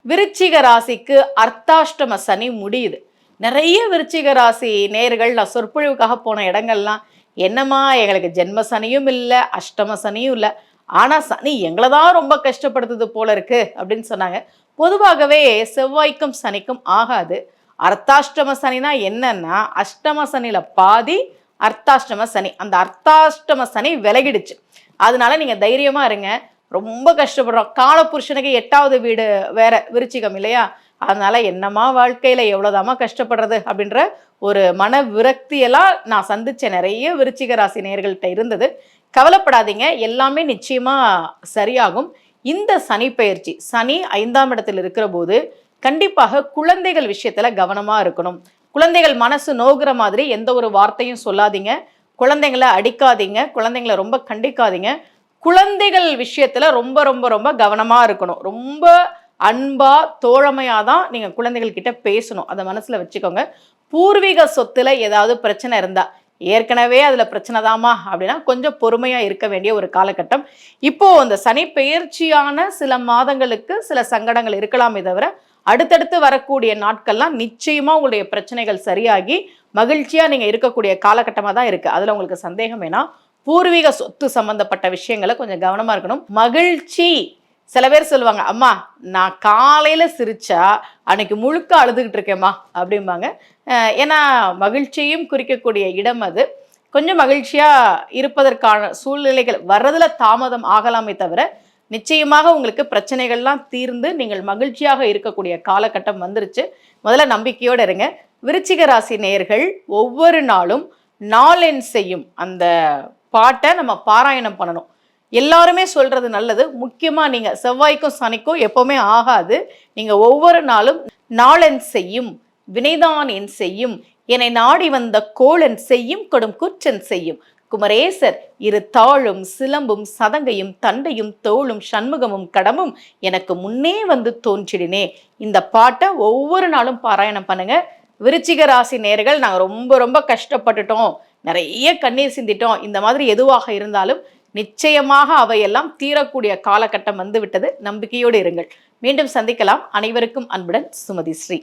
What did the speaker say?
விருச்சிக ராசிக்கு அர்த்தாஷ்டம சனி முடியுது. நிறைய விருச்சிக ராசி நேயர்கள் நான் சொற்பொழிவுக்காக போன இடங்கள்லாம், என்னம்மா எங்களுக்கு ஜென்ம சனியும் இல்லை, அஷ்டம சனியும் இல்லை, ஆனால் சனி எங்களை தான் ரொம்ப கஷ்டப்படுத்துது போல இருக்கு அப்படின்னு சொன்னாங்க. பொதுவாகவே செவ்வாய்க்கும் சனிக்கும் ஆகாது. அர்த்தாஷ்டம சனினா என்னன்னா, அஷ்டம சனியில் பாதி அர்த்தாஷ்டம சனி. அந்த அர்த்தாஷ்டம சனி விலகிடுச்சு. அதனால நீங்கள் தைரியமாக இருங்க. ரொம்ப கஷ்டப்படுறோம். காலபுருஷனுக்கு 8வது வீடு வேற விருச்சிகம் இல்லையா? அதனால என்னமா வாழ்க்கையில எவ்வளோதாமா கஷ்டப்படுறது அப்படின்ற ஒரு மன விரக்தியெல்லாம் நான் சந்திச்ச நிறைய விருச்சிக ராசி நேயர்கள்ட்ட இருந்தது. கவலைப்படாதீங்க, எல்லாமே நிச்சயமா சரியாகும். இந்த சனி பெயர்ச்சி, சனி 5ஆம் இடத்தில் இருக்கிற போது கண்டிப்பாக குழந்தைகள் விஷயத்துல கவனமா இருக்கணும். குழந்தைகள் மனசு நோகிற மாதிரி எந்த ஒரு வார்த்தையும் சொல்லாதீங்க. குழந்தைங்களை அடிக்காதீங்க, குழந்தைங்களை ரொம்ப கண்டிக்காதீங்க. குழந்தைகள் விஷயத்துல ரொம்ப ரொம்ப ரொம்ப கவனமா இருக்கணும். ரொம்ப அன்பா தோழமையா தான் நீங்க குழந்தைகள் கிட்ட பேசணும். அதை மனசுல வச்சுக்கோங்க. பூர்வீக சொத்துல ஏதாவது பிரச்சனை இருந்தா, ஏற்கனவே அதுல பிரச்சனை தாமா அப்படின்னா கொஞ்சம் பொறுமையா இருக்க வேண்டிய ஒரு காலகட்டம். இப்போ அந்த சனி பெயர்ச்சியான சில மாதங்களுக்கு சில சங்கடங்கள் இருக்கலாமே தவிர, அடுத்தடுத்து வரக்கூடிய நாட்கள்லாம் நிச்சயமா உங்களுடைய பிரச்சனைகள் சரியாகி மகிழ்ச்சியா நீங்க இருக்கக்கூடிய காலகட்டமா தான் இருக்கு. அதுல உங்களுக்கு சந்தேகம் வேணாம். பூர்வீக சொத்து சம்பந்தப்பட்ட விஷயங்களை கொஞ்சம் கவனமா இருக்கணும். மகிழ்ச்சி, சில பேர் சொல்லுவாங்க, அம்மா நான் காலையில சிரிச்சா அன்னைக்கு முழுக்க அழுதுகிட்டு இருக்கேம்மா அப்படிம்பாங்க. ஏன்னா மகிழ்ச்சியும் குறிக்கக்கூடிய இடம் அது. கொஞ்சம் மகிழ்ச்சியா இருப்பதற்கான சூழ்நிலைகள் வர்றதுல தாமதம் ஆகலாமே தவிர, நிச்சயமாக உங்களுக்கு பிரச்சனைகள்லாம் தீர்ந்து நீங்கள் மகிழ்ச்சியாக இருக்கக்கூடிய காலகட்டம் வந்துருச்சு. முதல்ல நம்பிக்கையோடு இருங்க. விருச்சிக ராசி நேயர்கள் ஒவ்வொரு நாளும் நாளென் செய்யும் அந்த பாட்டை நம்ம பாராயணம் பண்ணணும். எல்லாருமே சொல்றது நல்லது. முக்கியமா நீங்க செவ்வாய்க்கும் சனிக்கும் எப்பவுமே ஆகாது. நீங்க ஒவ்வொரு நாளும் நாளென் செய்யும் வினைதான் என் செய்யும், என்னை நாடி வந்த கோளன் செய்யும் கொடும் குற்றன் செய்யும், குமரேசர் இரு தாளும் சிலம்பும் சதங்கையும் தண்டையும் தோளும் சண்முகமும் கடமும் எனக்கு முன்னே வந்து தோன்றிடினே. இந்த பாட்டை ஒவ்வொரு நாளும் பாராயணம் பண்ணுங்க. விருச்சிக ராசி நேயர்கள் நாங்கள் ரொம்ப ரொம்ப கஷ்டப்பட்டுட்டோம், நிறைய கண்ணீர் சிந்திட்டோம், இந்த மாதிரி எதுவாக இருந்தாலும் நிச்சயமாக அவையெல்லாம் தீரக்கூடிய காலகட்டம் வந்துவிட்டது. நம்பிக்கையோடு இருங்கள். மீண்டும் சந்திக்கலாம். அனைவருக்கும் அன்புடன் சுமதி ஸ்ரீ.